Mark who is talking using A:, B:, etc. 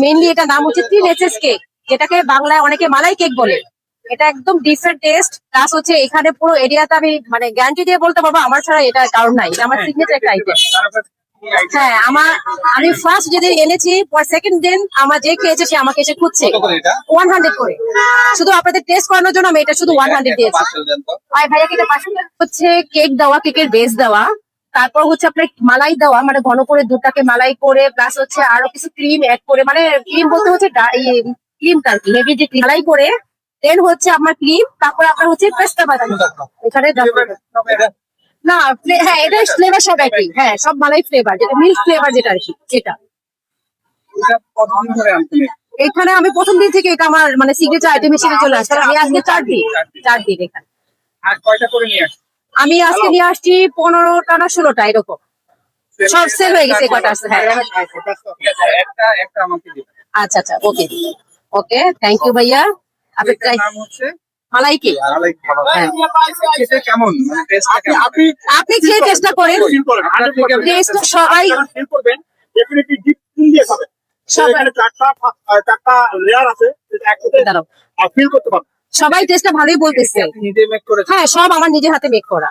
A: Mainly এটা নাম হচ্ছে 3 কেক, যেটাকে বাংলায় অনেকে মালাই কেক বলে। এটা একদম ডিফারেন্ট টেস্ট, প্লাস হচ্ছে এখানে পুরো এরিয়াতে আমি মানে গ্যারান্টি দিয়ে বলতে পারবো আমার ছাড়া এটা কারণ নাই, এটা আমার সিগনেচার একটা আইটেম। হ্যাঁ, আমি ফার্স্ট যেদিন এনেছি, পর সেকেন্ড দিন আমার যে খেয়েছে সে আমাকে এসে খুঁজছে 100 করে। শুধু আপনাদের টেস্ট করানোর জন্য আমি এটা শুধু 100 দিয়েছি। আর ভাইয়া এটা পাশে হচ্ছে কেক দেওয়া, কেকের বেস দেওয়া, তারপর হচ্ছে আপনার মালাই দেওয়া, মানে ঘন করে দুধটাকে মালাই করে, প্লাস হচ্ছে আরো কিছু ক্রিম অ্যাড করে, মানে ক্রিম বলতে হচ্ছে ক্রিমটা আর কি, হেভি যে মালাই করে দেন হচ্ছে আপনার ক্রিম, তারপর আপনার হচ্ছে পেস্তা বাদাম এখানে না। হ্যাঁ, এটা ফ্লেভার সব একই, হ্যাঁ সব মালাই ফ্লেভার, যেটা মিল্ক ফ্লেভার যেটা আর কি সেটা। এখানে আমি প্রথম দিন থেকে এটা আমার মানে সিগনেচার আইটেম হিসেবে চলে আসছে। আমি আজকে 4 দিন এখানে।
B: আর কয়টা করে নিয়ে আসছি?
A: আমি আজকে নিয়ে আসছি 15টা না 16টা এরকম, সব সেল হয়ে গেছে কটা আসছে। হ্যাঁ
B: একটা আমাকে দিবেন।
A: আচ্ছা আচ্ছা, ওকে ওকে, থ্যাংক ইউ ভাইয়া। আপনি
B: এটার নাম হচ্ছে
A: মালাই কেক।
B: খেতে কেমন, মানে টেস্টটা কেমন?
A: আপনি খেয়ে চেষ্টা করেন, টেস্ট সবাই
C: ফিল করবেন ডেফিনেটলি ডিপ ফিল দিয়ে খাবেন। এখানে চারটা লেয়ার আছে, যেটা একসাথে
A: দাঁড়াও,
C: ফিল করতে পারবেন।
A: সবাই টেস্টটা ভালোই বলতেছে।
B: নিজে মেক করেছেন?
A: হ্যাঁ, সব আমার নিজের হাতে মেক করা।